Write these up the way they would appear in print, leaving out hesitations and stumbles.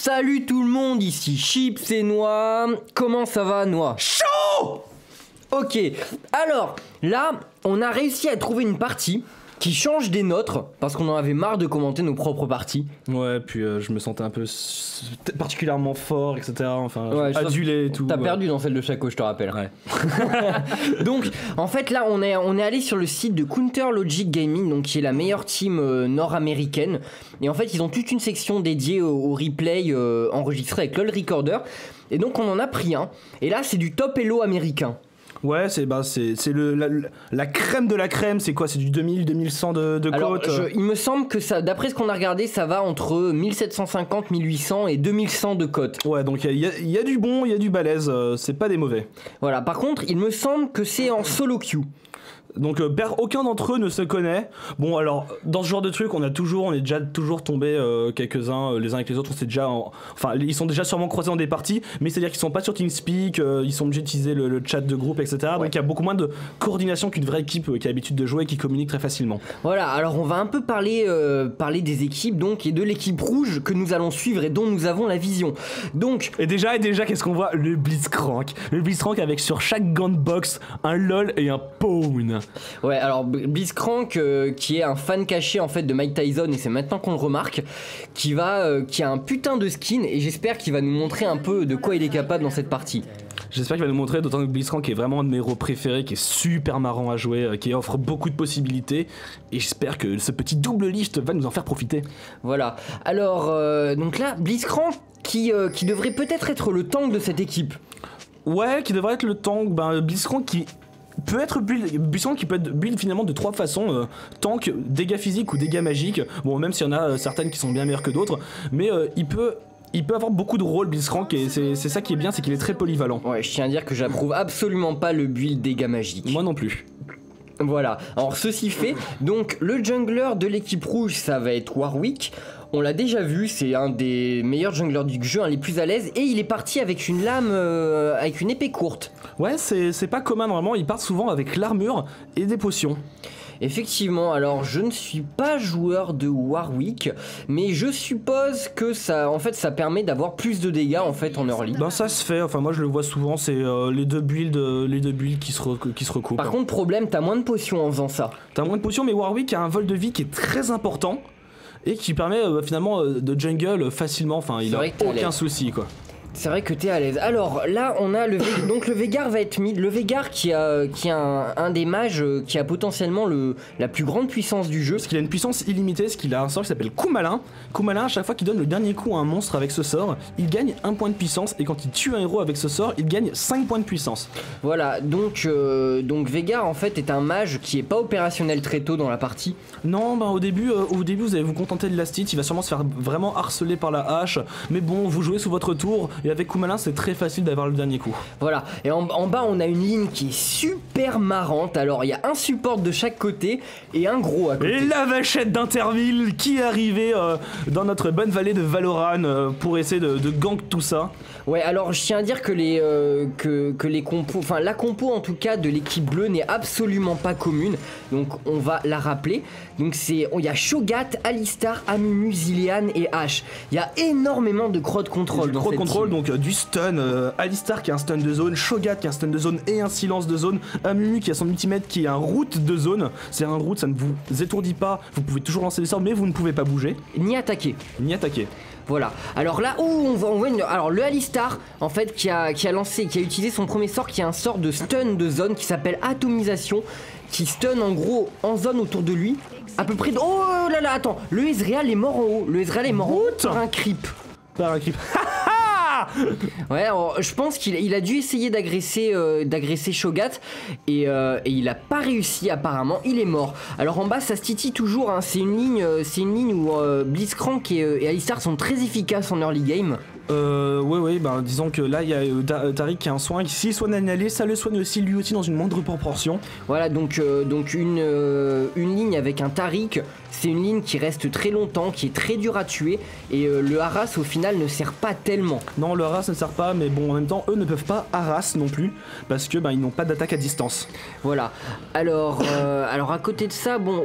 Salut tout le monde, ici Chips et Noix. Comment ça va, Noix? Chaud! Ok, alors là, on a réussi à trouver une partie qui change des nôtres parce qu'on en avait marre de commenter nos propres parties. Ouais, puis je me sentais un peu particulièrement fort, etc. Enfin, Ouais, adulé et tout. T'as perdu dans celle de Chaco, je te rappelle. Ouais. Donc, en fait, là, on est allé sur le site de Counter Logic Gaming, donc qui est la meilleure team nord-américaine. Et en fait, ils ont toute une section dédiée au replay enregistré avec LOL Recorder. Et donc, on en a pris un. Et là, c'est du top elo américain. Ouais, c'est la crème de la crème. C'est quoi? C'est du 2000-2100 de Alors, côte. il me semble que ça, d'après ce qu'on a regardé, ça va entre 1750, 1800 et 2100 de cote. Ouais, donc il y a du bon, il y a du balèze. C'est pas des mauvais. Voilà, par contre, il me semble que c'est en solo queue. Donc aucun d'entre eux ne se connaît. Bon, alors dans ce genre de truc, on est déjà toujours tombé quelques-uns les uns avec les autres. Enfin, ils sont déjà sûrement croisés dans des parties, mais c'est-à-dire qu'ils sont pas sur TeamSpeak, ils sont obligés d'utiliser le chat de groupe, etc. Ouais. Donc il y a beaucoup moins de coordination qu'une vraie équipe qui a l'habitude de jouer et qui communique très facilement. Voilà, alors on va un peu parler des équipes donc et de l'équipe rouge que nous allons suivre et dont nous avons la vision. Donc Et déjà, qu'est-ce qu'on voit? Le Blitzcrank. Le Blitzcrank avec sur chaque gunbox un LOL et un Pawn. ouais, alors Blitzcrank qui est un fan caché en fait de Mike Tyson et c'est maintenant qu'on le remarque, qui a un putain de skin et j'espère qu'il va nous montrer un peu de quoi il est capable dans cette partie. J'espère qu'il va nous montrer, d'autant que Blitzcrank est vraiment un de mes héros préférés, qui est super marrant à jouer, qui offre beaucoup de possibilités, et j'espère que ce petit double lift va nous en faire profiter. Voilà, alors donc là Blitzcrank qui devrait peut-être être le tank de cette équipe. Ouais, qui devrait être le tank, Blitzcrank qui peut être build finalement de trois façons, tank, dégâts physiques ou dégâts magiques. Bon, même s'il y en a certaines qui sont bien meilleures que d'autres, mais il peut avoir beaucoup de rôles Blitzcrank, et c'est ça qui est bien, c'est qu'il est très polyvalent. Ouais, je tiens à dire que j'approuve absolument pas le build dégâts magiques. Moi non plus. Voilà, alors ceci fait, donc le jungler de l'équipe rouge ça va être Warwick. On l'a déjà vu, c'est un des meilleurs junglers du jeu, un les plus à l'aise, et il est parti avec une lame, avec une épée courte. Ouais, c'est pas commun normalement, ils partent souvent avec l'armure et des potions. Effectivement, alors je ne suis pas joueur de Warwick, mais je suppose que ça permet d'avoir plus de dégâts en fait en early. Ça se fait, enfin moi je le vois souvent, c'est les deux builds qui se recoupent. Par contre, problème, t'as moins de potions en faisant ça. T'as moins de potions, mais Warwick a un vol de vie qui est très important et qui permet finalement de jungle facilement, enfin il a aucun souci quoi. C'est vrai que t'es à l'aise. Alors là, on a donc le Veigar va être mid. Le Veigar qui a un des mages qui a potentiellement la plus grande puissance du jeu. Parce qu'il a une puissance illimitée, parce qu'il a un sort qui s'appelle Coup Malin. Coup Malin, à chaque fois qu'il donne le dernier coup à un monstre avec ce sort, il gagne 1 point de puissance, et quand il tue un héros avec ce sort, il gagne 5 points de puissance. Voilà, donc Veigar en fait est un mage qui est pas opérationnel très tôt dans la partie. Non, au début vous allez vous contenter de Lastit, il va sûrement se faire vraiment harceler par la hache, mais bon, vous jouez sous votre tour, et avec Coup Malin c'est très facile d'avoir le dernier coup. Voilà, et en bas on a une ligne qui est super marrante. Alors il y a un support de chaque côté et un gros à côté. Et la vachette d'Interville qui est arrivée dans notre bonne vallée de Valoran pour essayer de gank tout ça. Ouais, alors je tiens à dire que les compos, enfin la compo en tout cas de l'équipe bleue n'est absolument pas commune, donc on va la rappeler. Donc il y a Shogat, Alistar, Amumu, Zilean et Ashe. Il y a énormément de crowd control dans cette team. Donc du stun, Alistar qui a un stun de zone, Shogat qui a un stun de zone et un silence de zone, Amumu qui a son ultimate qui est un route de zone. C'est un route, ça ne vous étourdit pas, vous pouvez toujours lancer des sorts mais vous ne pouvez pas bouger. Ni attaquer. Voilà, alors là, alors le Alistar, en fait, qui a utilisé son premier sort, qui est un sort de stun de zone qui s'appelle Atomisation, qui stun en gros en zone autour de lui, à peu près de... Oh là là, attends, le Ezreal est mort en haut, par un creep. Ouais, alors, je pense qu'il a dû essayer d'agresser Shogat et il a pas réussi apparemment, il est mort. Alors en bas ça se titille toujours, hein. C'est une ligne où Blitzcrank et Alistar sont très efficaces en early game. Ouais, disons que là il y a Tariq qui a un soin, s'il soigne un allié, ça le soigne aussi lui aussi dans une moindre proportion. Voilà, donc une ligne avec un Tariq, c'est une ligne qui reste très longtemps, qui est très dure à tuer, et le harass au final ne sert pas tellement. Non, le harass ne sert pas, mais bon, en même temps, eux ne peuvent pas harass non plus, parce que ils n'ont pas d'attaque à distance. Voilà. Alors à côté de ça, bon,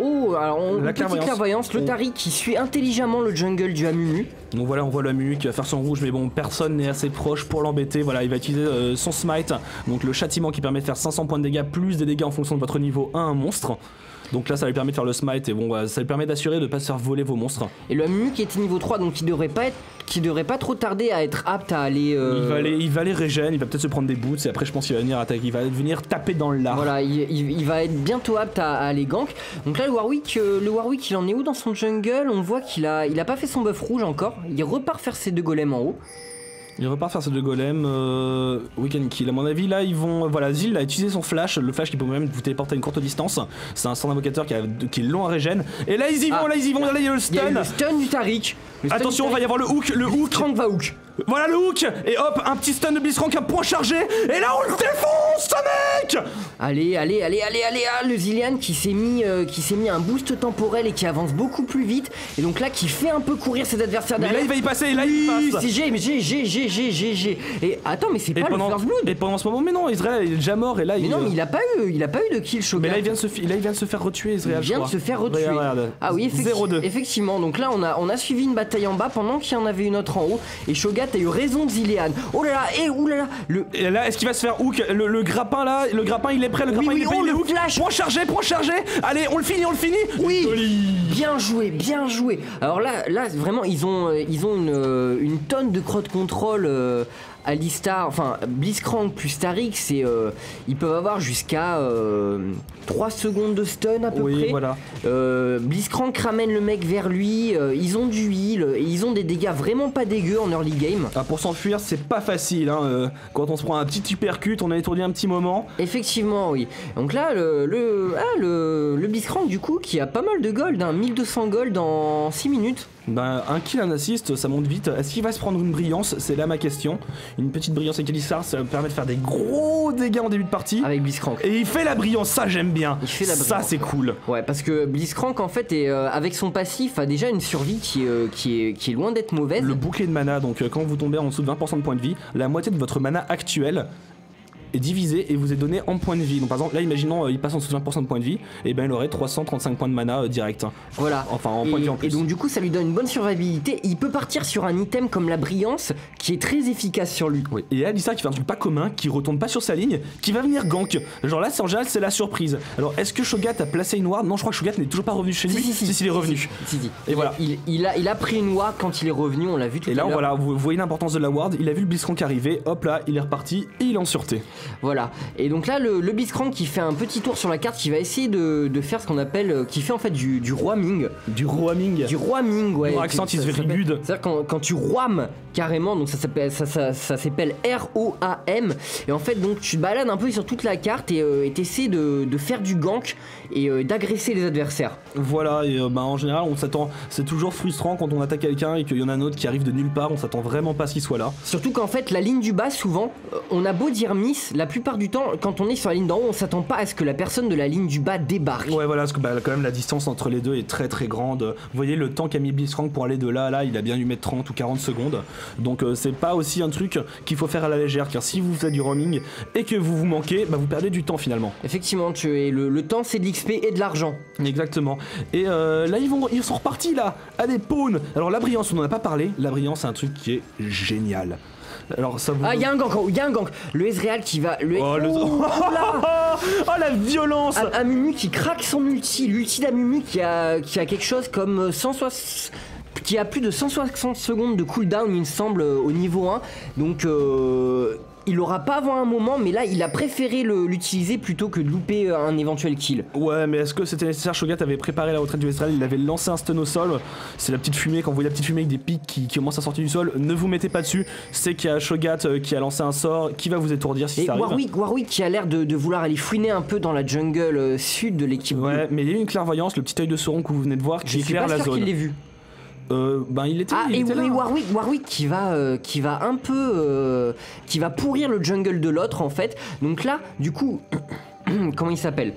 une petite clairvoyance, le Tari qui suit intelligemment le jungle du Amumu. Donc voilà, on voit le Amumu qui va faire son rouge, mais bon, personne n'est assez proche pour l'embêter. Voilà, il va utiliser son smite, donc le châtiment qui permet de faire 500 points de dégâts, plus des dégâts en fonction de votre niveau 1 monstre. Donc là ça lui permet de faire le smite et bon ça lui permet d'assurer de ne pas se faire voler vos monstres. Et le Amumu qui était niveau 3 donc qui devrait pas trop tarder à être apte à aller... Il va aller régène, il va peut-être se prendre des boots et après je pense qu'il va venir attaquer, il va venir taper dans le lard. Voilà, il va être bientôt apte à aller gank. Donc là le Warwick il en est où dans son jungle? On voit qu'il a pas fait son buff rouge encore, il repart faire ses 2 golems en haut. Il repart faire ses 2 golems, weekend kill. À mon avis, là, ils vont. Voilà, Zil a utilisé son flash, le flash qui peut même vous téléporter à une courte distance. C'est un stand invocateur qui est long à régène. Et là, ils y vont, là, il y a le stun. Il y a le stun du Taric. Attention, il va y avoir le hook. Blitzcrank va hook. Voilà le hook. Et hop, un petit stun de Blitzcrank, un point chargé. Et là, on le défonce, ce mec. Allez, le Zilean qui s'est mis un boost temporel et qui avance beaucoup plus vite. Et donc là, qui fait un peu courir ses adversaires derrière. Mais là, il va y passer, il passe. C'est G. Et attends, mais c'est pas le first blood. Et pendant ce moment, mais non, Israël il est déjà mort. Et là, mais non, mais il a pas eu de kill, Shogun. Mais là, il vient de se faire retuer, Israël. Il vient de se faire retuer. Regarde. Ah oui, 0-2. Effectivement. Donc là, on a suivi une bataille en bas pendant qu'il y en avait une autre en haut. Et Shogat a eu raison de Zilean. Oh là là, oulala. Et là, est-ce qu'il va se faire hook le grappin là? Le grappin il est prêt, il est prêt, il est hook. Flash. Point chargé. Allez, on le finit. Oui. Bien joué. Alors là vraiment ils ont une tonne de crowd control. Alistar, enfin Blitzcrank plus Taric, ils peuvent avoir jusqu'à 3 secondes de stun à peu près. Voilà. Blitzcrank ramène le mec vers lui, ils ont du heal, et ils ont des dégâts vraiment pas dégueux en early game. Ah, pour s'enfuir, c'est pas facile, hein. Quand on se prend un petit uppercut, on a étourdi un petit moment. Effectivement, oui. Donc là, le Blitzcrank du coup, qui a pas mal de gold, 1200 gold en 6 minutes. Un kill, un assist, ça monte vite. Est-ce qu'il va se prendre une brillance? C'est là ma question. Une petite brillance avec Alistar, ça permet de faire des gros dégâts en début de partie. Avec Blitzcrank. Et il fait la brillance, ça j'aime bien. Ça c'est cool. Ouais, parce que Blitzcrank en fait, avec son passif, a déjà une survie qui est loin d'être mauvaise. Le bouclier de mana, donc quand vous tombez en dessous de 20% de points de vie, la moitié de votre mana actuel est divisé et vous est donné en points de vie. Donc par exemple là imaginons il passe en dessous de 20% de points de vie, et ben il aurait 335 points de mana direct. Voilà. Enfin en points de vie en plus. Et donc du coup ça lui donne une bonne survivabilité. Il peut partir sur un item comme la brillance qui est très efficace sur lui. Oui. Et Alistar qui fait un truc pas commun, qui retourne pas sur sa ligne, qui va venir gank. Genre là c'est en général c'est la surprise. Alors est-ce que Shogat a placé une ward? Non, je crois que Shogat n'est toujours pas revenu chez lui. Si, il est revenu. Si. Et voilà. Il a pris une ward quand il est revenu, on l'a vu tout à l'heure. Et là voilà, vous voyez l'importance de la ward, il a vu le Blitzcrank arriver, hop là, il est reparti et il est en sûreté. Voilà. Et donc là le Blitzcrank qui fait un petit tour sur la carte, qui va essayer de faire ce qu'on appelle, qui fait en fait du roaming. Du roaming, ouais. Mon accent is very good. C'est-à-dire quand tu roames carrément, donc ça s'appelle R-O-A-M. Et en fait donc tu te balades un peu sur toute la carte et t'essaies de faire du gank et d'agresser les adversaires. Voilà, et en général on s'attend, c'est toujours frustrant quand on attaque quelqu'un et qu'il y en a un autre qui arrive de nulle part, on s'attend vraiment pas à ce qu'il soit là. Surtout qu'en fait la ligne du bas souvent, on a beau dire miss, la plupart du temps quand on est sur la ligne d'en haut, on s'attend pas à ce que la personne de la ligne du bas débarque. Ouais voilà, parce que quand même la distance entre les deux est très très grande. Vous voyez le temps qu'a mis Blitzcrank pour aller de là à là, il a bien dû mettre 30 ou 40 secondes. Donc c'est pas aussi un truc qu'il faut faire à la légère, car si vous faites du roaming et que vous manquez, vous perdez du temps finalement. Effectivement, le temps c'est de l'XP et de l'argent. Exactement. Et là ils sont repartis là, à des pawns. Alors la brillance, on en a pas parlé, la brillance c'est un truc qui est génial. Alors ça vous... Ah, il y a un gank, le Ezreal qui va... Oh la violence. Amumu qui craque son l'ulti d'Amumu qui a quelque chose comme 160... qui a plus de 160 secondes de cooldown il me semble au niveau 1, donc il aura pas avant un moment, mais là il a préféré l'utiliser plutôt que de louper un éventuel kill. Ouais, mais est-ce que c'était nécessaire? Shogat avait préparé la retraite du Ezreal, il avait lancé un stun au sol. C'est la petite fumée, quand vous voyez la petite fumée avec des pics qui commencent à sortir du sol, ne vous mettez pas dessus. C'est qu'il y a Shogat qui a lancé un sort qui va vous étourdir si ça arrive. Warwick qui a l'air de vouloir aller fouiner un peu dans la jungle sud de l'équipe. Ouais, mais il y a eu une clairvoyance, le petit œil de Sauron que vous venez de voir qui éclaire la zone. Je suis pas sûr qu'il l'ait vu. Il était là. Warwick qui va un peu qui va pourrir le jungle de l'autre en fait. Donc là du coup comment il s'appelle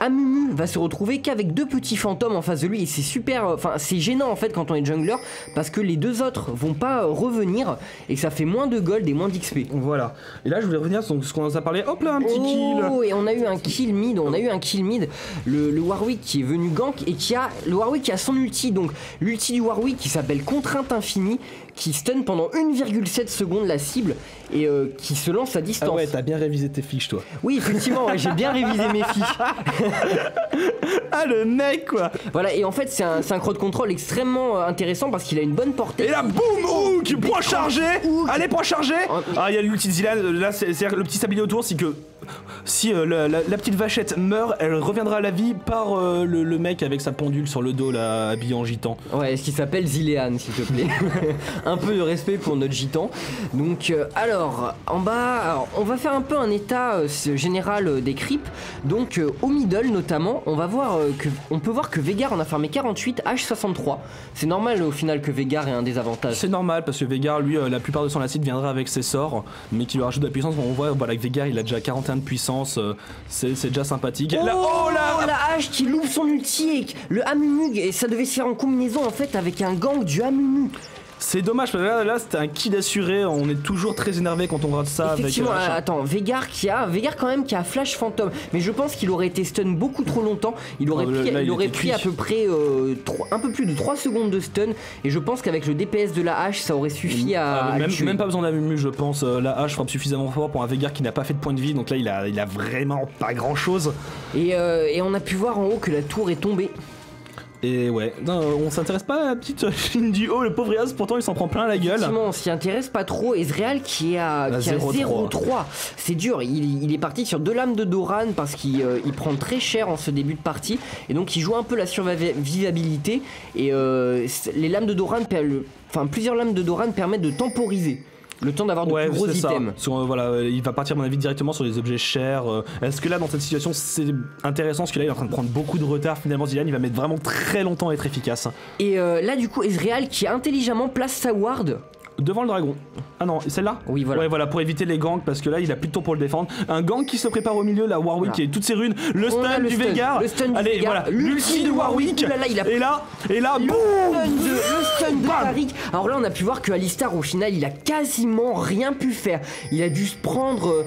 Amumu va se retrouver qu'avec 2 petits fantômes en face de lui et c'est super, enfin c'est gênant en fait quand on est jungler parce que les 2 autres vont pas revenir et que ça fait moins de gold et moins d'XP. Voilà. Et là je voulais revenir sur ce qu'on nous a parlé. Hop là, un petit kill. Oh, et on a eu un kill mid, le Warwick qui est venu gank et le Warwick qui a son ulti, donc l'ulti du Warwick qui s'appelle Contrainte Infinie, qui stun pendant 1,7 secondes la cible et qui se lance à distance. Ah ouais, t'as bien révisé tes fiches toi. Oui, effectivement, ouais, j'ai bien révisé mes fiches. Ah le mec quoi. Voilà, et en fait c'est un crowd control extrêmement intéressant parce qu'il a une bonne portée. Et là boum, hook, point chargé. Allez, point chargé. Ah, il y a l'ulti de Zilan, là c'est le petit sablier autour, c'est que si la petite vachette meurt, elle reviendra à la vie par le mec avec sa pendule sur le dos là, habillé en gitan. Ouais, ce qui s'appelle Zilean s'il te plaît. Un peu de respect pour notre gitan. Donc alors en bas, alors, on va faire un peu un état général des creeps. Donc au middle notamment, on va voir on peut voir que Veigar en a farmé 48, H63. C'est normal au final que Veigar ait un désavantage. C'est normal parce que Veigar lui la plupart de son acide viendra avec ses sorts, mais qui lui rajoute de la puissance. On voit voilà que Veigar il a déjà 41 de puissance, c'est déjà sympathique. Oh, la hache qui loupe son ulti et le Amumu, et ça devait se faire en combinaison en fait avec un gank du Amumu. C'est dommage parce que là c'était un kill assuré, on est toujours très énervé quand on rate ça. Effectivement, avec, attends, Veigar quand même qui a flash fantôme, mais je pense qu'il aurait été stun beaucoup trop longtemps, il aurait pris à peu près un peu plus de 3 secondes de stun et je pense qu'avec le DPS de la hache ça aurait suffi à le tuer. Même pas besoin d'Amumu je pense, la hache frappe suffisamment fort pour un Veigar qui n'a pas fait de point de vie, donc là il a vraiment pas grand chose. Et on a pu voir en haut que la tour est tombée. Et ouais, non, on s'intéresse pas à la petite ligne du haut, le pauvre Yaz, pourtant il s'en prend plein la gueule. Effectivement, on s'y intéresse pas trop. Ezreal qui est à 0-3. C'est dur, il est parti sur 2 lames de Doran parce qu'il prend très cher en ce début de partie. Et donc il joue un peu la survivabilité. Et les lames de Doran, plusieurs lames de Doran permettent de temporiser. Le temps d'avoir de plus gros items. Voilà, il va partir à mon avis directement sur les objets chers. Est-ce que là dans cette situation c'est intéressant parce que là il est en train de prendre beaucoup de retard. Finalement Zilean il va mettre vraiment très longtemps à être efficace. Et là du coup Ezreal qui intelligemment place sa ward devant le dragon. Ah non, celle-là? Oui, voilà. Ouais, voilà, pour éviter les ganks, parce que là, il a plus de tour pour le défendre. Un gank qui se prépare au milieu, la Warwick qui a toutes ses runes. Le stun du Veigar. Allez, voilà, l'ulti de Warwick. Et là, boum! Le stun de Taric. Alors là, on a pu voir que Alistar, au final, il a quasiment rien pu faire. Il a dû se prendre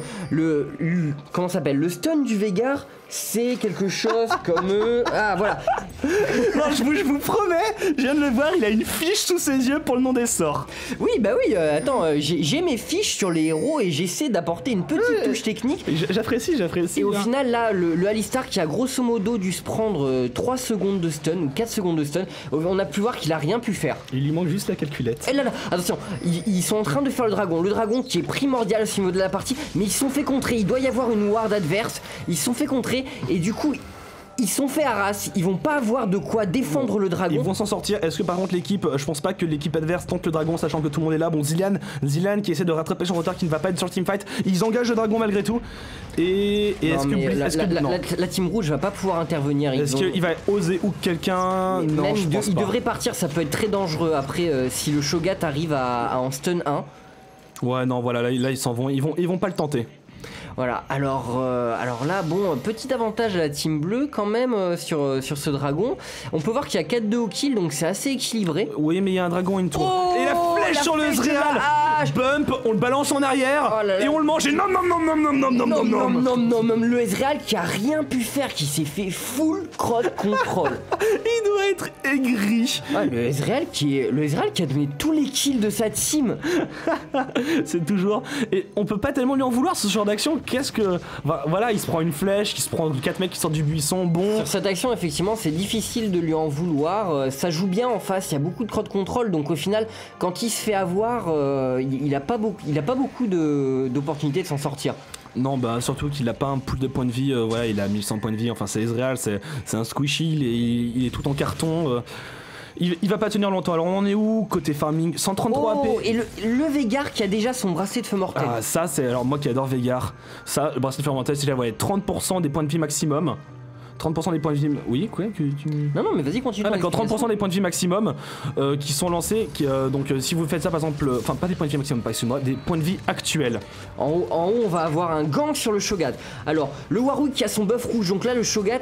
comment ça s'appelle? Le stun du Veigar. C'est quelque chose comme ah voilà. Non, je vous promets, je viens de le voir, il a une fiche sous ses yeux pour le nom des sorts. Oui, bah oui, attends, j'ai mes fiches sur les héros et j'essaie d'apporter une petite touche technique. J'apprécie. Et au final, là, le Alistar qui a grosso modo dû se prendre 3 secondes de stun ou 4 secondes de stun, on a pu voir qu'il a rien pu faire. Il lui manque juste la calculette. Et là, attention, ils sont en train de faire le dragon qui est primordial au niveau de la partie, mais ils se sont fait contrer, il doit y avoir une ward adverse, ils se sont fait contrer. Et du coup ils sont fait harass, ils vont pas avoir de quoi défendre le dragon. Ils vont s'en sortir. Est-ce que par contre l'équipe, je pense pas que l'équipe adverse tente le dragon sachant que tout le monde est là. Bon, Zilean qui essaie de rattraper son retard, qui ne va pas être sur le teamfight. Ils engagent le dragon malgré tout. Et est-ce que la team rouge va pas pouvoir intervenir? Est-ce qu'il va oser ou quelqu'un? Non, je pense pas. Il devrait partir, ça peut être très dangereux après si le Shogat arrive à en stun 1. Ouais, non, voilà, là ils s'en vont, ils vont pas le tenter. Voilà, alors là, bon, petit avantage à la team bleue quand même sur ce dragon. On peut voir qu'il y a 4-2 au kill, donc c'est assez équilibré. Oui, mais il y a un dragon et une tour. Et la flèche sur le Ezreal. Bump, on le balance en arrière et on le mange. Et non, le Ezreal qui a rien pu faire, qui s'est fait full crowd control. Il doit être aigri. Le Ezreal qui a donné tous les kills de sa team. C'est toujours... Et on peut pas tellement lui en vouloir ce genre d'action. Qu'est-ce que... Voilà, il se prend une flèche, il se prend 4 mecs qui sortent du buisson, bon... Sur cette action, effectivement, c'est difficile de lui en vouloir. Ça joue bien en face, il y a beaucoup de crowd control, donc au final, quand il se fait avoir, il a pas beaucoup d'opportunités de s'en sortir. Non, bah surtout qu'il a pas un pool de points de vie, voilà, il a 1100 points de vie, enfin c'est Ezreal, c'est un squishy, il est tout en carton... Il va pas tenir longtemps. Alors on en est où côté farming? 133 AP. Et le Veigar qui a déjà son bracelet de feu mortel. Ah ça c'est... Alors moi qui adore Veigar, ça, le bracelet de feu mortel c'est là, ouais, 30% des points de vie maximum. 30% des points de vie. Oui, quoi Non, mais vas-y, continue. Ah d'accord, 30% des points de vie maximum qui sont lancés. Donc si vous faites ça par exemple, enfin pas des points de vie maximum, pas excuse-moi, des points de vie actuels. En haut, on va avoir un gang sur le Shogat. Alors, le Warwick qui a son buff rouge, donc là, le Shogat,